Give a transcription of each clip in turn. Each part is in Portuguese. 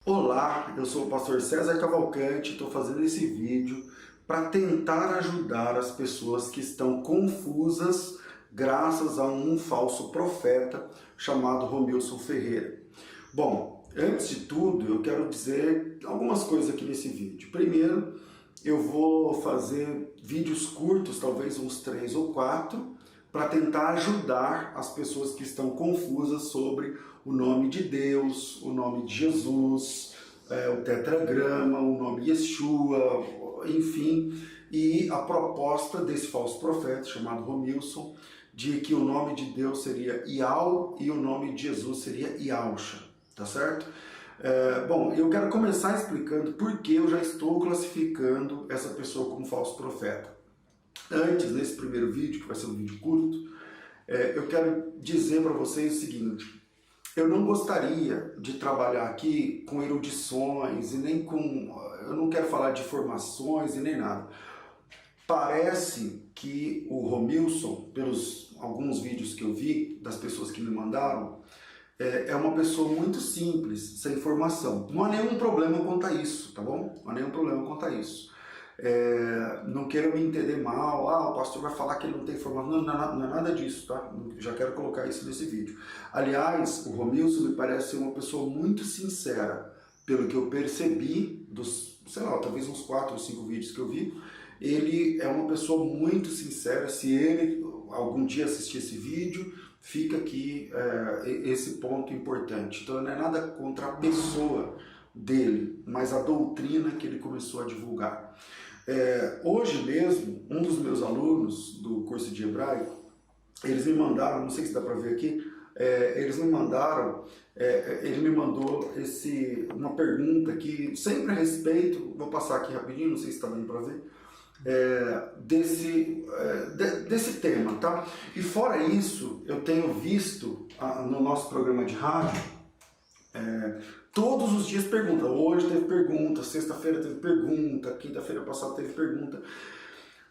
Olá, eu sou o pastor César Cavalcante, estou fazendo esse vídeo para tentar ajudar as pessoas que estão confusas graças a um falso profeta chamado Romilson Ferreira. Bom, antes de tudo eu quero dizer algumas coisas aqui nesse vídeo. Primeiro, eu vou fazer vídeos curtos, talvez uns 3 ou 4, para tentar ajudar as pessoas que estão confusas sobre o nome de Deus, o nome de Jesus, o tetragrama, o nome Yeshua, enfim, e a proposta desse falso profeta chamado Romilson, de que o nome de Deus seria Iau e o nome de Jesus seria Iausha, tá certo? Bom, eu quero começar explicando por que eu já estou classificando essa pessoa como falso profeta. Antes, nesse primeiro vídeo, que vai ser um vídeo curto, eu quero dizer para vocês o seguinte: eu não gostaria de trabalhar aqui com erudições e nem com... eu não quero falar de formações e nem nada. Parece que o Romilson, pelos alguns vídeos que eu vi das pessoas que me mandaram, é uma pessoa muito simples, sem formação. Não há nenhum problema quanto a isso, tá bom? Não há nenhum problema quanto a isso. Não queiram me entender mal, o pastor vai falar que ele não tem formação, não é nada disso, tá? Já quero colocar isso nesse vídeo. Aliás, o Romilson me parece ser uma pessoa muito sincera, pelo que eu percebi dos, sei lá, talvez uns 4 ou 5 vídeos que eu vi. Ele é uma pessoa muito sincera. Se ele algum dia assistir esse vídeo, fica aqui esse ponto importante. Então não é nada contra a pessoa dele, mas a doutrina que ele começou a divulgar. Hoje mesmo, um dos meus alunos do curso de hebraico, eles me mandaram, não sei se dá para ver aqui, ele me mandou uma pergunta que sempre a respeito, vou passar aqui rapidinho, não sei se está bem para ver, desse tema, tá? E fora isso, eu tenho visto no nosso programa de rádio, todos os dias pergunta. Hoje teve pergunta, sexta-feira teve pergunta, quinta-feira passada teve pergunta,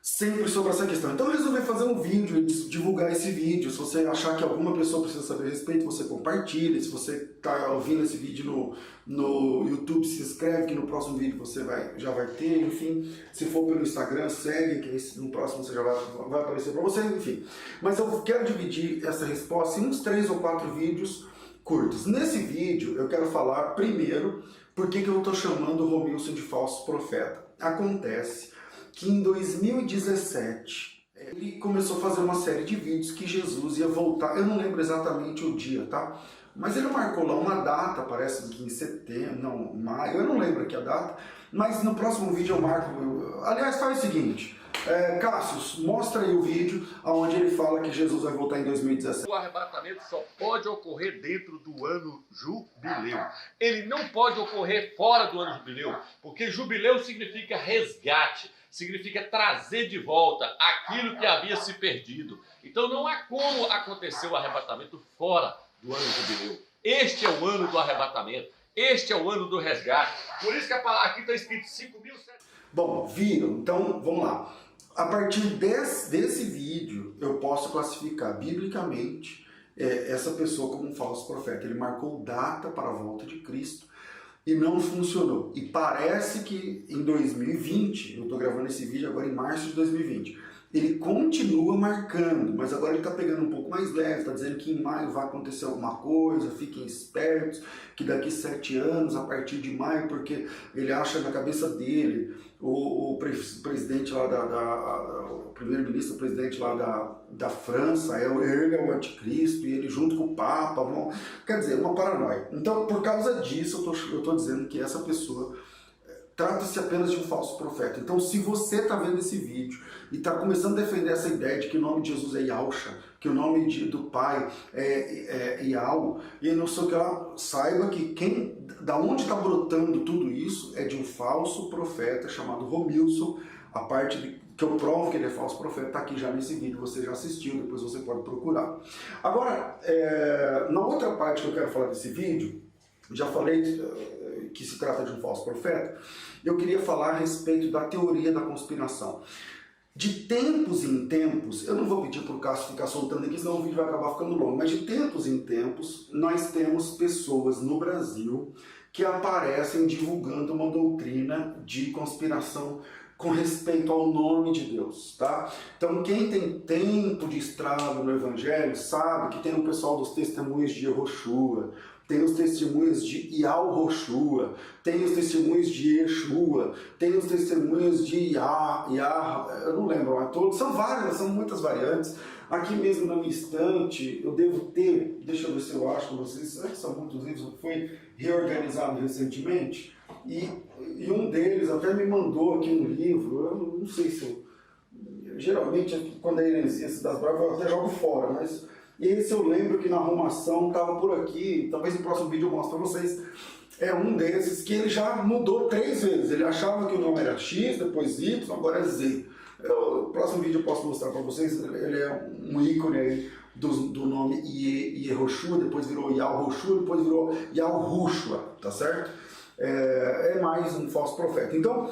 sempre sobre essa questão. Então eu resolvi fazer um vídeo e divulgar esse vídeo. Se você achar que alguma pessoa precisa saber a respeito, você compartilha. Se você está ouvindo esse vídeo no YouTube, se inscreve que no próximo vídeo você já vai ter, enfim. Se for pelo Instagram, segue, que no próximo você já vai aparecer para você, enfim. Mas eu quero dividir essa resposta em uns 3 ou 4 vídeos curtos. Nesse vídeo eu quero falar primeiro por que eu estou chamando o Romilson de falso profeta. Acontece que em 2017 ele começou a fazer uma série de vídeos que Jesus ia voltar. Eu não lembro exatamente o dia, tá? Mas ele marcou lá uma data, parece que em setembro, não, maio, eu não lembro aqui a data, mas no próximo vídeo eu marco. Aliás, faz o seguinte, Cássio, mostra aí o vídeo onde ele fala que Jesus vai voltar em 2017. O arrebatamento só pode ocorrer dentro do ano jubileu. Ele não pode ocorrer fora do ano jubileu, porque jubileu significa resgate, significa trazer de volta aquilo que havia se perdido. Então não há como acontecer o arrebatamento fora do ano jubileu. Este é o ano do arrebatamento, este é o ano do resgate. Por isso que a palavra aqui está escrito 5.700. Bom, viram? Então vamos lá. A partir desse vídeo, eu posso classificar biblicamente essa pessoa como um falso profeta. Ele marcou data para a volta de Cristo e não funcionou. E parece que em 2020, eu estou gravando esse vídeo agora em março de 2020, ele continua marcando, mas agora ele está pegando um pouco mais leve, está dizendo que em maio vai acontecer alguma coisa, fiquem espertos, que daqui 7 anos, a partir de maio, porque ele acha na cabeça dele, o presidente lá o primeiro-ministro, o presidente lá da França, ele é o anticristo, e ele junto com o Papa, quer dizer, uma paranoia. Então, por causa disso, eu estou dizendo que essa pessoa trata-se apenas de um falso profeta. Então, se você está vendo esse vídeo e está começando a defender essa ideia de que o nome de Jesus é Iausha, que o nome do Pai é Iau, e não sei o que lá, saiba que da onde está brotando tudo isso é de um falso profeta chamado Romilson. A parte que eu provo que ele é falso profeta está aqui já nesse vídeo, você já assistiu, depois você pode procurar. Agora, na outra parte que eu quero falar desse vídeo, já falei que se trata de um falso profeta, eu queria falar a respeito da teoria da conspiração. De tempos em tempos, eu não vou pedir para o Cássio ficar soltando aqui, senão o vídeo vai acabar ficando longo, mas de tempos em tempos, nós temos pessoas no Brasil que aparecem divulgando uma doutrina de conspiração com respeito ao nome de Deus, tá? Então, quem tem tempo de estrada no Evangelho sabe que tem o pessoal dos testemunhos de Yehoshua, tem os testemunhos de Yahushua, tem os testemunhos de Yeshua, tem os testemunhos de eu não lembro, mas todos, são várias, são muitas variantes. Aqui mesmo na minha estante, eu devo ter, deixa eu ver se eu acho com vocês, são muitos livros, foi reorganizado recentemente, e um deles até me mandou aqui um livro, eu não sei se eu, geralmente quando é esse das bravas eu até jogo fora, mas esse eu lembro que na arrumação estava por aqui, talvez no próximo vídeo eu mostre para vocês, é um desses que ele já mudou 3 vezes, ele achava que o nome era X, depois Y, agora é Z. No próximo vídeo eu posso mostrar para vocês, ele é um ícone aí do nome Yehoshua, depois virou Yahushua, depois virou Yahushua, tá certo? É mais um falso profeta. Então,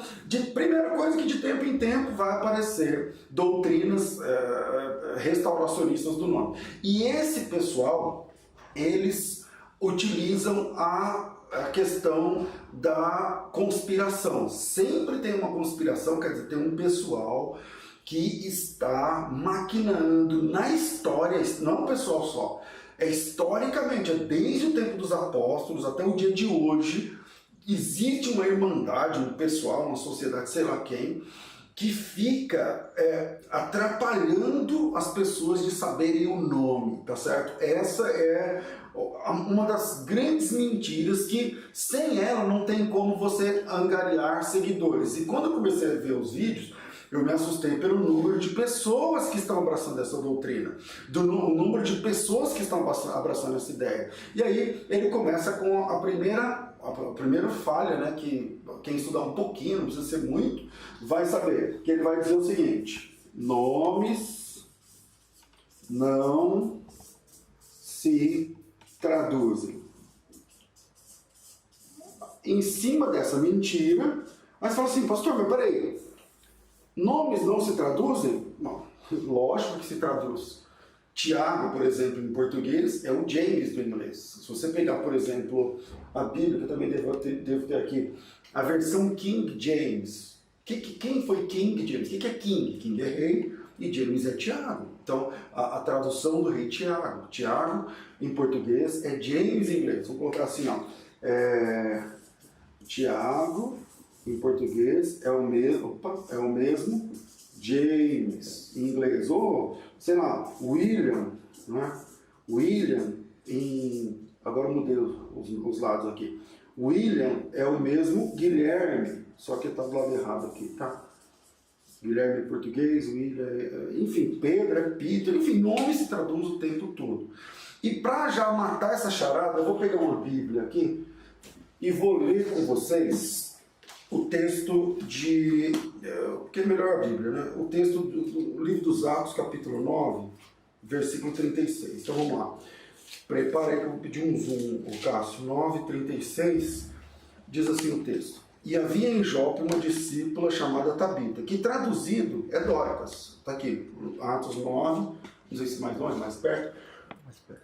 primeira coisa que de tempo em tempo vai aparecer doutrinas restauracionistas do nome. E esse pessoal, eles utilizam a questão da conspiração. Sempre tem uma conspiração, quer dizer, tem um pessoal que está maquinando na história, não um pessoal só, historicamente, desde o tempo dos apóstolos até o dia de hoje, existe uma irmandade, um pessoal, uma sociedade, sei lá quem, que fica atrapalhando as pessoas de saberem o nome, tá certo? Essa é uma das grandes mentiras que sem ela não tem como você angariar seguidores. E quando eu comecei a ver os vídeos, eu me assustei pelo número de pessoas que estão abraçando essa doutrina, o número de pessoas que estão abraçando essa ideia. E aí ele começa com a primeira falha, né, que quem estudar um pouquinho, não precisa ser muito, vai saber, que ele vai dizer o seguinte: nomes não se traduzem. Em cima dessa mentira, aí você fala assim, pastor, mas peraí, nomes não se traduzem? Não, lógico que se traduz. Tiago, por exemplo, em português, é o James do inglês. Se você pegar, por exemplo, a Bíblia, que eu também devo ter aqui, a versão King James. Quem foi King James? O que é King? King é rei e James é Tiago. Então, a tradução do rei Tiago. Tiago, em português, é James em inglês. Vou colocar assim, ó. Tiago, em português, é o mesmo James em inglês. Ou, sei lá, William, né? William agora eu mudei os lados aqui. William é o mesmo Guilherme, só que está do lado errado aqui, tá? Guilherme em português, William, enfim, Pedro é Peter, enfim, nome se traduz o tempo todo. E para já matar essa charada, eu vou pegar uma Bíblia aqui e vou ler com vocês o texto que é melhor a Bíblia, né? O texto do livro dos Atos, capítulo 9, versículo 36. Então vamos lá. Prepara aí que eu vou pedir um zoom, o Cássio. 9:36, diz assim o texto: e havia em Jope uma discípula chamada Tabita, que traduzido é Dorcas. Está aqui, Atos 9, não sei se mais longe, mais perto.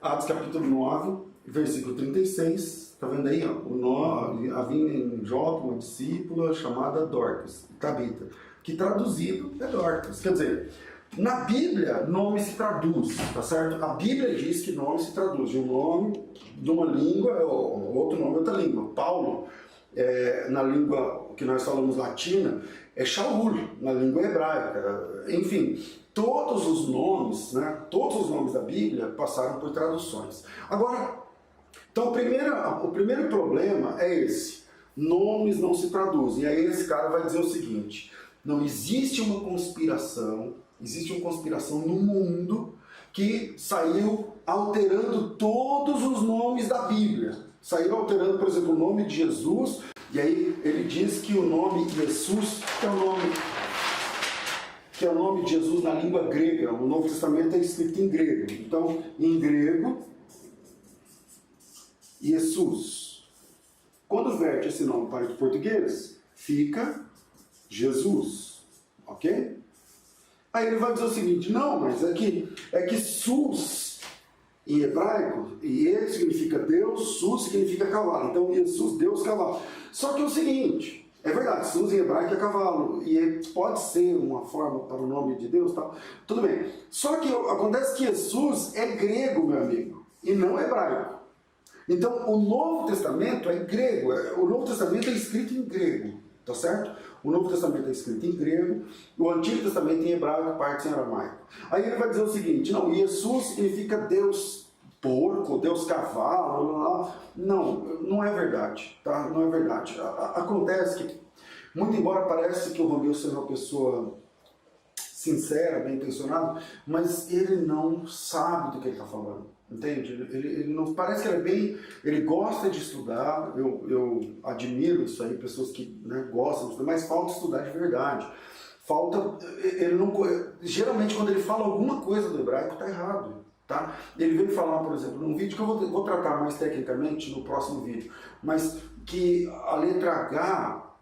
Atos capítulo 9, versículo 36. Está vendo aí? Havia em Jope uma discípula chamada Dorcas, Tabita, que traduzido é Dorcas. Quer dizer, na Bíblia, nome se traduz, tá certo? A Bíblia diz que nome se traduz de um nome de uma língua, outro nome, outra língua. Paulo, na língua que nós falamos latina, é Shaul, na língua hebraica. Enfim, todos os nomes, né? Todos os nomes da Bíblia passaram por traduções. Agora, então o primeiro problema é esse: nomes não se traduzem. E aí esse cara vai dizer o seguinte: não existe uma conspiração. Existe uma conspiração no mundo que saiu alterando todos os nomes da Bíblia. Saiu alterando, por exemplo, o nome de Jesus, e aí ele diz que o nome Jesus, que é o nome de Jesus na língua grega. O Novo Testamento é escrito em grego. Então, em grego, Jesus. Quando verte esse nome para o português, fica Jesus. Ok? Aí ele vai dizer o seguinte: não, mas é que SUS em hebraico, e ele significa Deus, Sus significa cavalo. Então, Jesus, Deus, cavalo. Só que é o seguinte, é verdade, Sus em hebraico é cavalo, e pode ser uma forma para o nome de Deus, tal. Tudo bem. Só que acontece que Jesus é grego, meu amigo, e não hebraico. Então, o Novo Testamento é grego, o Novo Testamento é escrito em grego, tá certo? O Novo Testamento é escrito em grego, o Antigo Testamento em hebraico, parte em aramaico. Aí ele vai dizer o seguinte, não, Jesus significa Deus porco, Deus cavalo, blá, blá. Não, não é verdade, tá? Não é verdade. Acontece que, muito embora pareça que o Romeu seja uma pessoa sincera, bem intencionada, mas ele não sabe do que ele está falando. Entende? Ele não parece que ele é bem. Ele gosta de estudar, eu admiro isso aí, pessoas que, né, gostam de estudar, mas falta estudar de verdade. Falta. Ele não, geralmente, quando ele fala alguma coisa do hebraico, está errado. Tá? Ele veio falar, por exemplo, num vídeo que eu vou tratar mais tecnicamente no próximo vídeo, mas que a letra H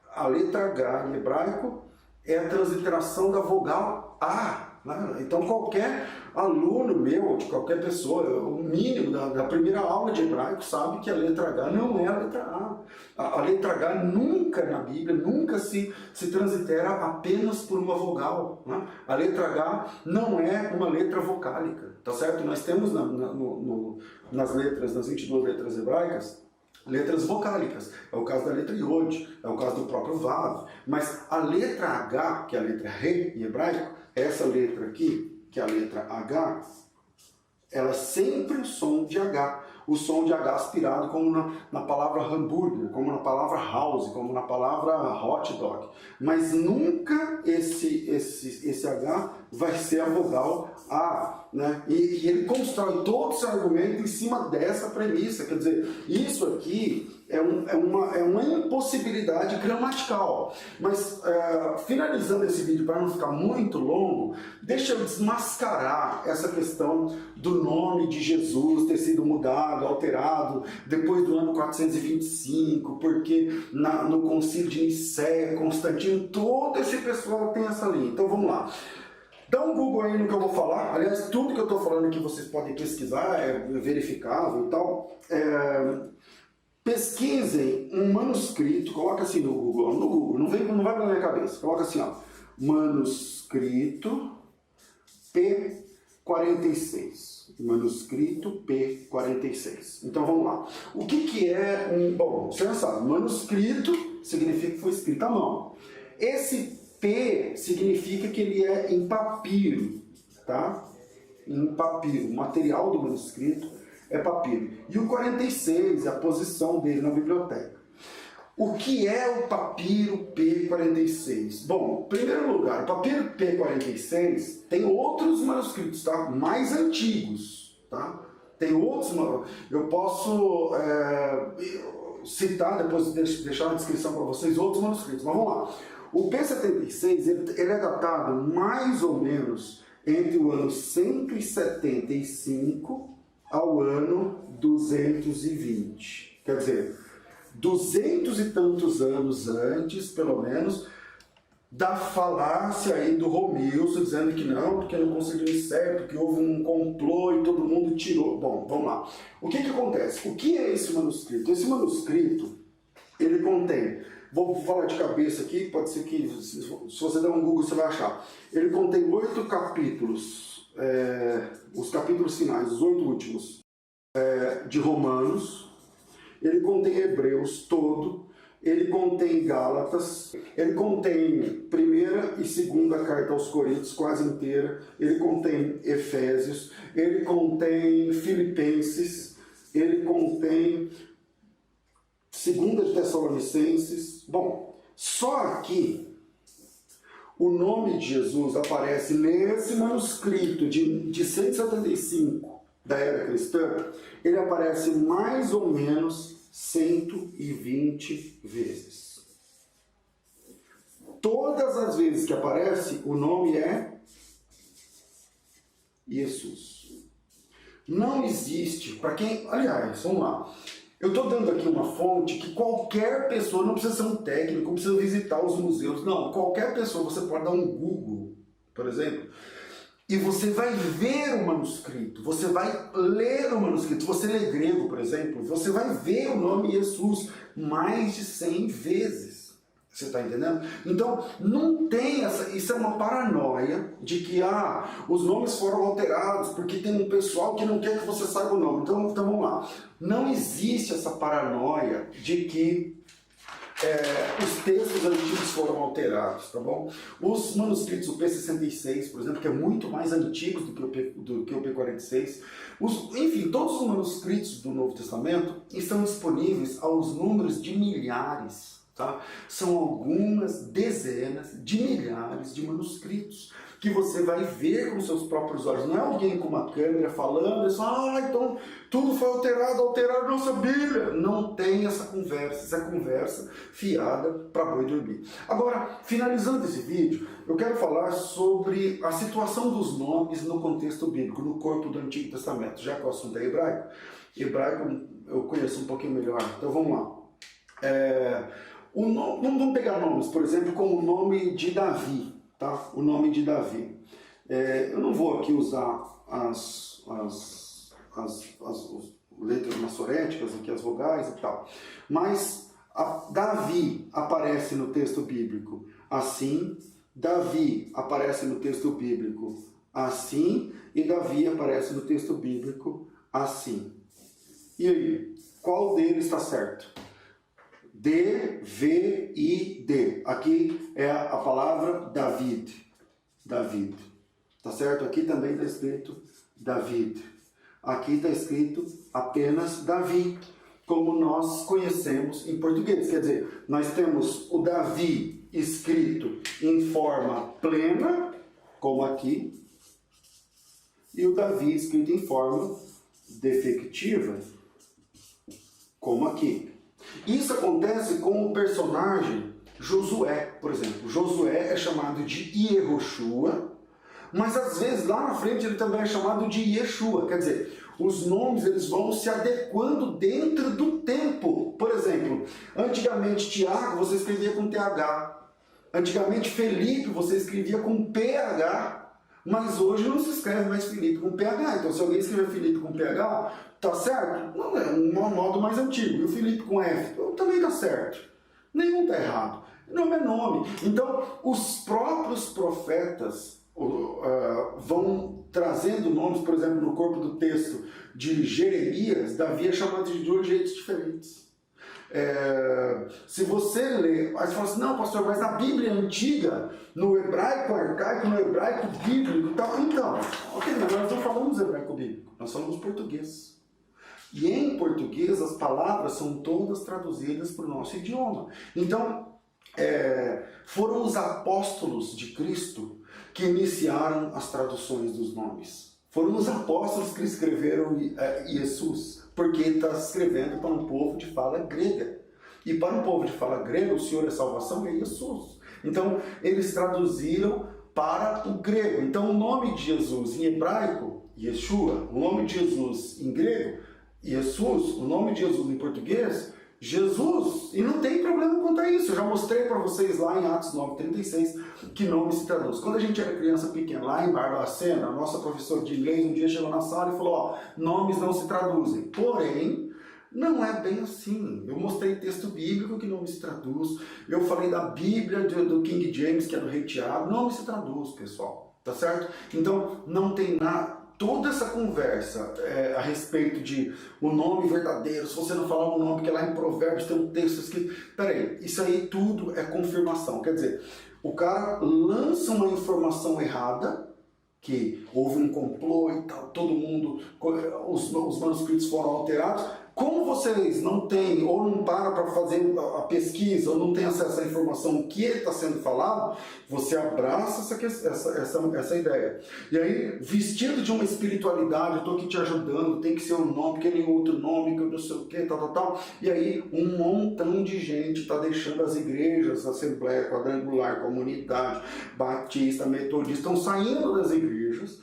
em hebraico é a transliteração da vogal A. Então qualquer aluno meu, de qualquer pessoa, o mínimo da primeira aula de hebraico sabe que a letra H não é a letra A. A letra H nunca na Bíblia, nunca se translitera apenas por uma vogal. Né? A letra H não é uma letra vocálica, tá certo? Nós temos nas letras, nas 22 letras hebraicas, letras vocálicas. É o caso da letra Yod, é o caso do próprio Vav. Mas a letra H, que é a letra Re em hebraico, essa letra aqui, que é a letra H, ela é sempre o som de H. O som de H aspirado, como na palavra hambúrguer, como na palavra house, como na palavra hot dog. Mas nunca esse H vai ser a vogal A. Né? E ele constrói todo esse argumento em cima dessa premissa. Quer dizer, isso aqui é uma impossibilidade gramatical. Mas, finalizando esse vídeo, para não ficar muito longo, deixa eu desmascarar essa questão do nome de Jesus ter sido mudado, alterado, depois do ano 425, porque no concílio de Nicéia, Constantino, todo esse pessoal tem essa linha. Então vamos lá. Dá um Google aí no que eu vou falar. Aliás, tudo que eu estou falando aqui vocês podem pesquisar, é verificável e tal. Pesquisem um manuscrito, coloca assim no Google, não vai pela minha cabeça, coloca assim, ó, manuscrito P46, manuscrito P46. Então vamos lá. O que é bom, você já sabe, manuscrito significa que foi escrito à mão. Esse P significa que ele é em papiro, tá? Em papiro, o material do manuscrito é papiro. E o 46 é a posição dele na biblioteca. O que é o papiro P46? Bom, em primeiro lugar, o papiro P46 tem outros manuscritos, tá? Mais antigos, tá? Tem outros, eu posso citar, depois deixar na descrição para vocês, outros manuscritos, mas vamos lá. O P76 ele é datado mais ou menos entre o ano 175 ao ano 220. Quer dizer, 200 e tantos anos antes, pelo menos, da falácia aí do Romilson, dizendo que não, porque não conseguiu certo, porque houve um complô e todo mundo tirou. Bom, vamos lá. O que acontece? O que é esse manuscrito? Esse manuscrito, ele contém, vou falar de cabeça aqui, pode ser que, se você der um Google, você vai achar. Ele contém 8 capítulos, os capítulos finais, os 8 últimos, de Romanos. Ele contém Hebreus todo, ele contém Gálatas, ele contém primeira e segunda carta aos Coríntios quase inteira, ele contém Efésios, ele contém Filipenses, ele contém segunda de Tessalonicenses. Bom, só aqui o nome de Jesus aparece nesse manuscrito de 175 da era cristã, ele aparece mais ou menos 120 vezes. Todas as vezes que aparece, o nome é Jesus. Não existe, para quem... Aliás, vamos lá. Eu estou dando aqui uma fonte que qualquer pessoa, não precisa ser um técnico, não precisa visitar os museus, não. Qualquer pessoa, você pode dar um Google, por exemplo, e você vai ver o manuscrito, você vai ler o manuscrito. Você lê grego, por exemplo, você vai ver o nome Jesus mais de 100 vezes. Você está entendendo? Então, não tem essa... Isso é uma paranoia de que os nomes foram alterados porque tem um pessoal que não quer que você saiba o nome. Então vamos lá. Não existe essa paranoia de que os textos antigos foram alterados, tá bom? Os manuscritos do P66, por exemplo, que é muito mais antigos do que o P46, enfim, todos os manuscritos do Novo Testamento estão disponíveis aos números de milhares. Tá? São algumas dezenas de milhares de manuscritos que você vai ver com seus próprios olhos. Não é alguém com uma câmera falando, então tudo foi alteraram nossa Bíblia. Não tem essa conversa fiada para boi dormir. Agora, finalizando esse vídeo, eu quero falar sobre a situação dos nomes no contexto bíblico, no corpo do Antigo Testamento, já que o assunto é hebraico. Hebraico eu conheço um pouquinho melhor, então vamos lá. Vamos pegar nomes, por exemplo, como o nome de Davi, tá? O nome de Davi. Eu não vou aqui usar as letras massoréticas, aqui as vogais e tal, mas Davi aparece no texto bíblico assim, Davi aparece no texto bíblico assim, e Davi aparece no texto bíblico assim. E aí, qual deles está certo? D-V-I-D. Aqui é a palavra David. David. Tá certo? Aqui também está escrito David. Aqui está escrito apenas Davi, como nós conhecemos em português. Quer dizer, nós temos o Davi escrito em forma plena, como aqui, e o Davi escrito em forma defectiva, como aqui. Isso acontece com o personagem Josué, por exemplo. Josué é chamado de Yehoshua, mas às vezes lá na frente ele também é chamado de Yeshua. Quer dizer, os nomes eles vão se adequando dentro do tempo. Por exemplo, antigamente Tiago você escrevia com TH. Antigamente Felipe você escrevia com PH. Mas hoje não se escreve mais Felipe com PH. Então se alguém escrever Felipe com PH, tá certo? Não é um modo mais antigo. E o Felipe com F também tá certo. Nenhum tá errado. Nome é nome. Então os próprios profetas vão trazendo nomes, por exemplo, no corpo do texto de Jeremias, Davi é chamado de dois jeitos diferentes. Se você lê, aí você fala assim, não pastor, mas na Bíblia antiga, no hebraico arcaico, no hebraico bíblico, tal. Então, ok, mas nós não falamos hebraico bíblico, nós falamos português. E em português as palavras são todas traduzidas para o nosso idioma. Então, foram os apóstolos de Cristo que iniciaram as traduções dos nomes. Foram os apóstolos que escreveram Jesus, porque ele está escrevendo para um povo de fala grega. E para um povo de fala grega, o Senhor é salvação, é Jesus. Então, eles traduziram para o grego. Então, o nome de Jesus em hebraico, Yeshua, o nome de Jesus em grego, Jesus, o nome de Jesus em português, Jesus. E não tem problema quanto a isso. Eu já mostrei para vocês lá em Atos 9:36 que nome se traduz. Quando a gente era criança pequena, lá em Barbacena, a nossa professora de inglês um dia chegou na sala e falou, nomes não se traduzem. Porém, não é bem assim. Eu mostrei texto bíblico que nome se traduz. Eu falei da Bíblia do King James, que é do Rei Tiago. Nome se traduz, pessoal. Tá certo? Então, não tem nada. Toda essa conversa a respeito de o nome verdadeiro, se você não falar um nome que lá em Provérbios tem um texto escrito... Peraí, isso aí tudo é confirmação. Quer dizer, o cara lança uma informação errada, que houve um complô e tal, todo mundo, os manuscritos foram alterados. Como vocês não têm, ou não param para fazer a pesquisa, ou não têm acesso à informação, o que está sendo falado, você abraça essa ideia. E aí, vestido de uma espiritualidade, eu estou aqui te ajudando, tem que ser um nome, porque nenhum outro nome, que eu não sei o que, tal. E aí, um montão de gente está deixando as igrejas, Assembleia Quadrangular, Comunidade, Batista, Metodista, estão saindo das igrejas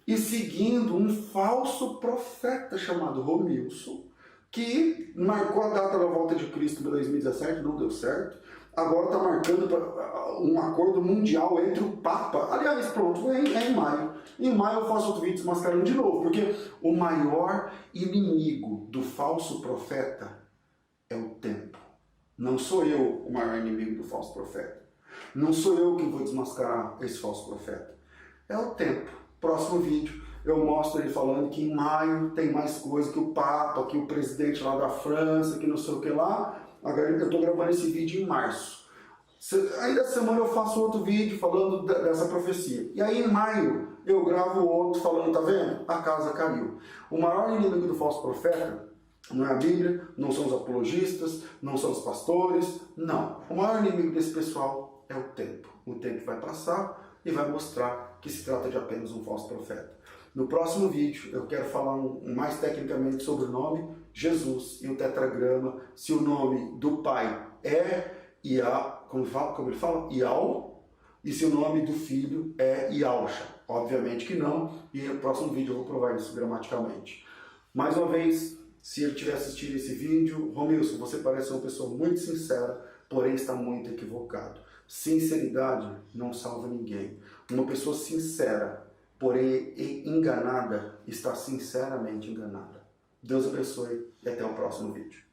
e seguindo um falso profeta chamado Romilson, que marcou a data da volta de Cristo em 2017, não deu certo. agora está marcando um acordo mundial entre o Papa. Aliás, pronto, é em maio. Em maio eu faço outro vídeo desmascarando de novo, porque o maior inimigo do falso profeta é o tempo. Não sou eu o maior inimigo do falso profeta. Não sou eu quem vou desmascarar esse falso profeta. É o tempo. Próximo vídeo eu mostro ele falando que em maio tem mais coisa, que o Papa, que o presidente lá da França, que não sei o que lá. Agora eu estou gravando esse vídeo em março. Ainda essa semana eu faço outro vídeo falando dessa profecia. E aí em maio eu gravo outro falando, tá vendo? A casa caiu. O maior inimigo do falso profeta não é a Bíblia, não são os apologistas, não são os pastores, não. O maior inimigo desse pessoal é o tempo. O tempo vai passar e vai mostrar que se trata de apenas um falso profeta. No próximo vídeo eu quero falar mais tecnicamente sobre o nome Jesus e o tetragrama, se o nome do Pai é como ele fala? Ial, e se o nome do filho é Ialcha. Obviamente que não, e no próximo vídeo eu vou provar isso gramaticalmente. Mais uma vez, se ele estiver assistindo esse vídeo, Romilson, você parece uma pessoa muito sincera, porém está muito equivocado. Sinceridade não salva ninguém. Uma pessoa sincera, porém enganada, está sinceramente enganada. Deus abençoe e até o próximo vídeo.